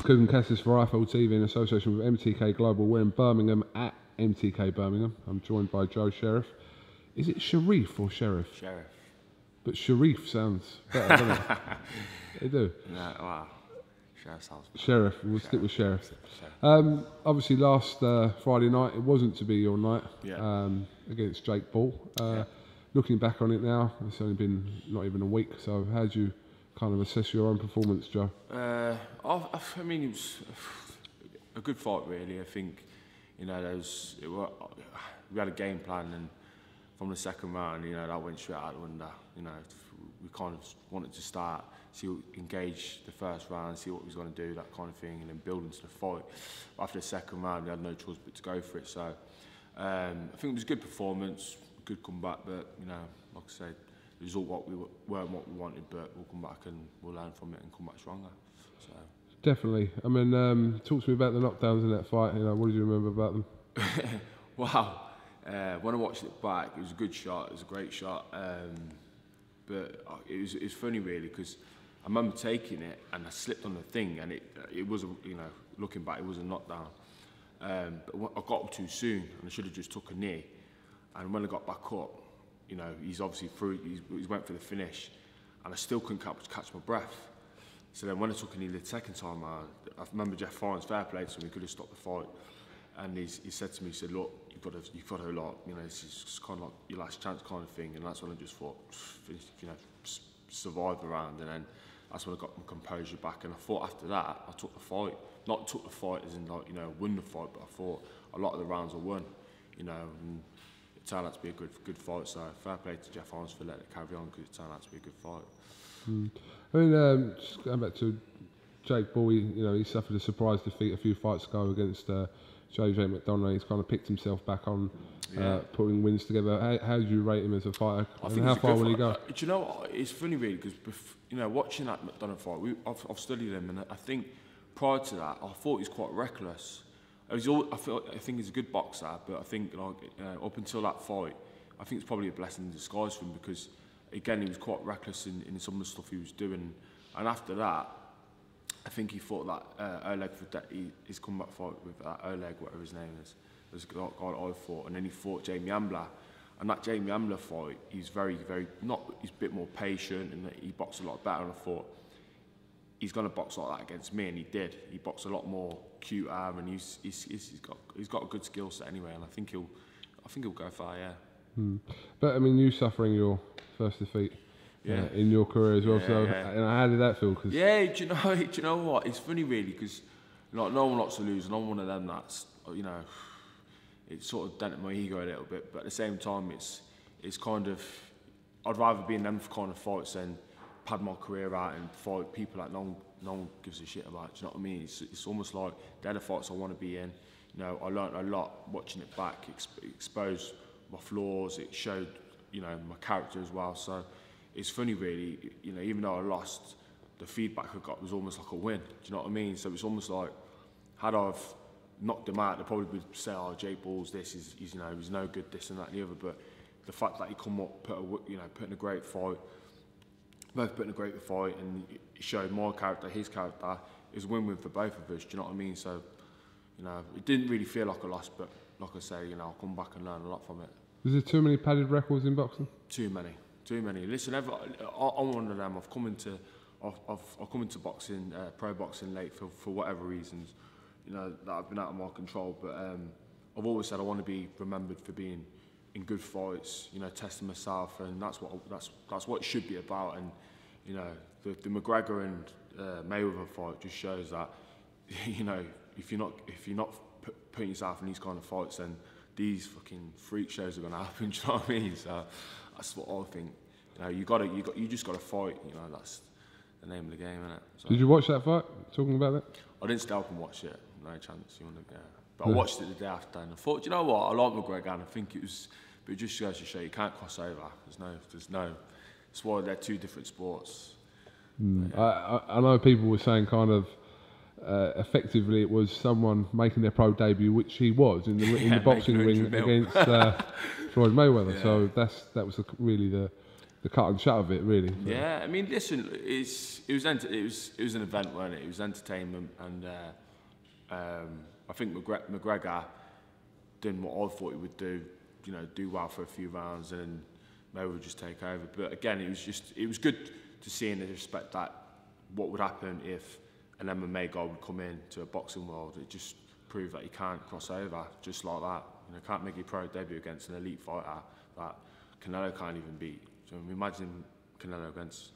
is KUGAN CASSIUS for IFL TV in association with MTK Global. We're in Birmingham at MTK Birmingham. I'm joined by Joe Sheriff. Is it Sherriff or Sheriff? Sheriff. But Sherriff sounds better, doesn't it? They do. No, wow. Sheriff sounds better. Sheriff, we'll stick with Sheriff. Obviously last Friday night, it wasn't to be your night against Jake Ball. Looking back on it now, it's only been not even a week, so how do you kind of assess your own performance, Joe? I mean, it was a good fight, really. I think, you know, we had a game plan, and from the second round, you know, that went straight out the window. You know, we kind of wanted to start, engage the first round, see what we was going to do, that kind of thing, and then build into the fight. But after the second round, we had no choice but to go for it. So I think it was a good performance, good comeback, but, you know, like I said, the result weren't what we wanted, but we'll come back and we'll learn from it and come back stronger. So. Definitely. I mean, talk to me about the knockdowns in that fight. You know, what did you remember about them? Wow. When I watched it back, it was a good shot. It was a great shot. But it was funny, really, because I remember taking it and I slipped on the thing, and it was, you know, looking back, it was a knockdown. But I got up too soon, and I should have just took a knee. And when I got back up, you know, he's obviously through. He went for the finish, and I still couldn't catch my breath. So then when I took a knee the second time, I remember Jeff Farnes, fair play to him, he could have stopped the fight. And he said to me, he said, look, you've got to like, you know, this is kind of like your last chance kind of thing. And that's when I just thought, you know, survive the round. And then that's when I got my composure back. And I thought after that, I took the fight. Not took the fight as in, like, you know, won the fight, but I thought a lot of the rounds I won, you know. And it turned out to be a good fight. So fair play to Jeff Farnes for letting it carry on, because it turned out to be a good fight. I mean, just going back to Jake Ball, he suffered a surprise defeat a few fights ago against JJ McDonough. He's kind of picked himself back on, putting wins together. How do you rate him as a fighter? And how far will he go? Do you know what? It's funny, really, because, you know, watching that McDonough fight, I've studied him, and I think prior to that, I thought he was quite reckless. I think he's a good boxer, but I think, like, up until that fight, I think it's probably a blessing in disguise for him, because, again, he was quite reckless in some of the stuff he was doing. And after that, I think he fought that Oleg for his comeback fight with Oleg, whatever his name is. There's a guy I fought, and then he fought Jamie Ambler. And that Jamie Ambler fight, he's he's a bit more patient, and he boxed a lot better. And I thought, he's going to box like that against me, and he did. He boxed a lot more cuter, and he's got a good skill set anyway. And I think he'll go far, yeah. But I mean, you suffering your first defeat in your career as well. And how did that feel? Cause do you know what? It's funny, really, because, like, no one likes to lose, and I'm one of them that's, you know, it sort of dented my ego a little bit. But at the same time, it's kind of, I'd rather be in them kind of fights than pad my career out and fight people that no one gives a shit about. Do you know what I mean? It's almost like they're the fights I want to be in. You know, I learnt a lot watching it back. Exposed my flaws. It showed, you know, my character as well. So it's funny, really, you know, even though I lost, the feedback I got was almost like a win. Do you know what I mean? So it's almost like, had I've knocked him out, they probably would say, oh, Jake Ball's this, he's no good, this and that and the other. But the fact that he come up, put in a great fight, both put in a great fight, and he showed my character, his character, it was a win-win for both of us. Do you know what I mean? So, you know, it didn't really feel like a loss, but like I say, you know, I'll come back and learn a lot from it. Is there too many padded records in boxing? Too many. Listen, I'm one of them. I've come into boxing, pro boxing late for whatever reasons, you know, that have been out of my control. But I've always said I want to be remembered for being in good fights, you know, testing myself, and that's what it should be about. And, you know, the McGregor and Mayweather fight just shows that, you know, if you're not putting yourself in these kind of fights, then these fucking freak shows are going to happen. Do you know what I mean? So that's what I think. You know, you just got to fight. You know, that's the name of the game, isn't it? So, did you watch that fight? Talking about that? I didn't stay up and watch it. No chance. But I watched it the day after, and I thought, you know what? I like McGregor, and I think it was. But it just goes to show you can't cross over. There's no. It's why they're two different sports. I know people were saying kind of. Effectively, it was someone making their pro debut, which he was in the boxing ring against Floyd Mayweather. Yeah. So that was really the the cut and shut of it, really. So. Yeah, I mean, listen, it was an event, wasn't it? It was entertainment, and I think McGregor did what I thought he would do. You know, do well for a few rounds, and maybe we'll just take over. But again, it was good to see in the respect that what would happen if an MMA guy would come in to a boxing world. It just proved that you can't cross over just like that. You know, can't make your pro debut against an elite fighter that Canelo can't even beat. So imagine Canelo against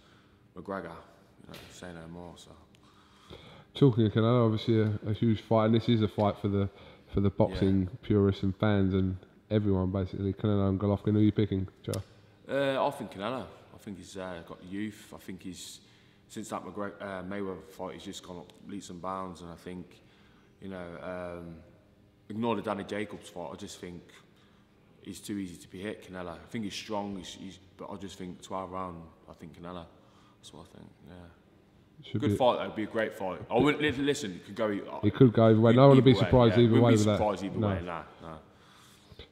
McGregor. You know, say no more. So talking of Canelo, obviously a huge fight, and this is a fight for the boxing purists and fans and everyone basically. Canelo and Golovkin. Who are you picking, Joe? I think Canelo. I think he's got the youth. I think he's since that Mayweather fight, he's just gone up leaps and bounds. And I think, you know, ignore the Danny Jacobs fight. I just think he's too easy to be hit. Canelo. I think he's strong. But I just think 12 round. I think Canelo. That's what I think. Yeah. Good fight though. It'd be a great fight. I wouldn't listen. It could go. It could go either way. No one would be surprised either way with that. Surprised either way. No.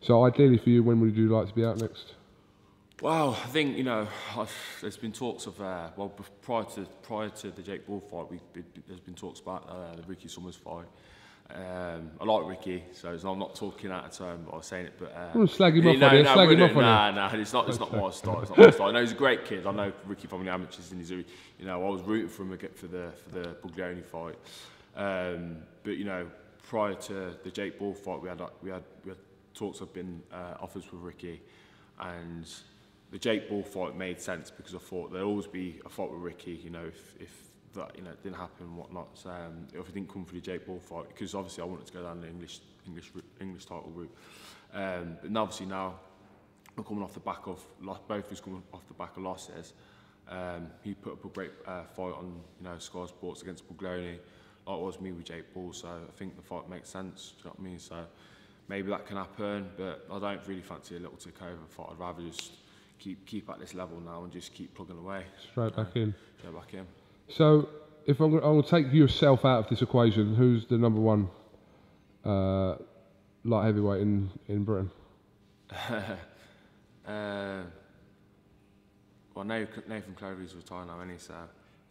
So ideally for you, when would you like to be out next? Well, I think, you know, there's been talks of prior to the Jake Paul fight, there's been talks about the Ricky Summers fight. I like Ricky, so I'm not talking out of turn, but I was saying it. But slag him off on it. Slag him off on it. Nah, it's not my style. It's not my style. I know he's a great kid. I know Ricky from the amateurs, and I was rooting for him for the Buglioni fight. But you know, prior to the Jake Paul fight, we had talks of been offers with Ricky, and the Jake Paul fight made sense because I thought there'd always be a fight with Ricky. You know, if that didn't happen and whatnot. So, if it didn't come for the Jake Paul fight, because obviously I wanted to go down the English title route. But obviously now we're coming off the back of both of us coming off the back of losses. He put up a great fight on Sky Sports against Buglioni. Like it was me with Jake Paul, so I think the fight makes sense. Do you know what I mean? So maybe that can happen, but I don't really fancy a little takeover fight. I'd rather just keep at this level now and just keep plugging away. Straight back in. Straight back in. So, if I'm going to take yourself out of this equation, who's the number one light heavyweight in Britain? Well, Nathan Clover's retired now, isn't he? So, I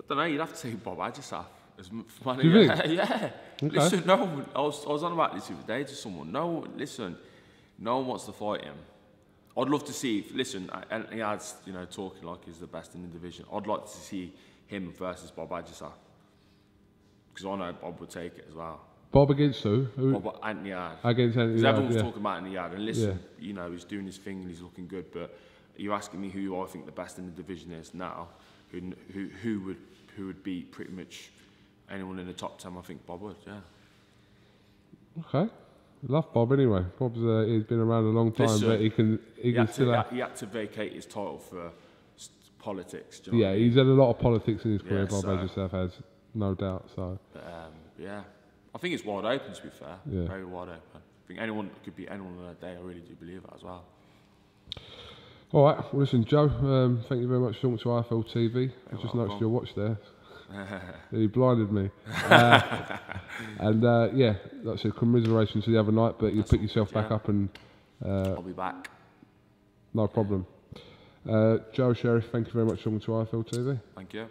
don't know. You'd have to take Bob Adjusaf. Do you think? Yeah. Okay. Listen, no one, I was on about this the other day to someone. No one wants to fight him. I'd love to see. Listen, and he has talking like he's the best in the division. I'd like to see him versus Bob Adjusaf, because I know Bob would take it as well. Bob against who? Bob Anthony Yard. Against Anthony Yard. Everyone's talking about Anthony Yard, and listen, he's doing his thing and he's looking good. But you're asking me who I think the best in the division is now, who would beat pretty much anyone in the top 10? I think Bob would. Yeah. Okay. Love Bob anyway. Bob's he's been around a long time, but he can still. He had to vacate his title for politics. Do you know what I mean? He's had a lot of politics in his career. Bob Adjusaf has, no doubt. So. I think it's wide open. To be fair, yeah. Very wide open. I think anyone could beat anyone on that day. I really do believe that as well. All right. Well, listen, Joe. Thank you very much for talking to IFL TV. I just noticed your watch there. He blinded me. And like I said, commiserations to the other night, but you pick yourself back up and... I'll be back. No problem. Joe, Sheriff, thank you very much for talking to IFL TV. Thank you.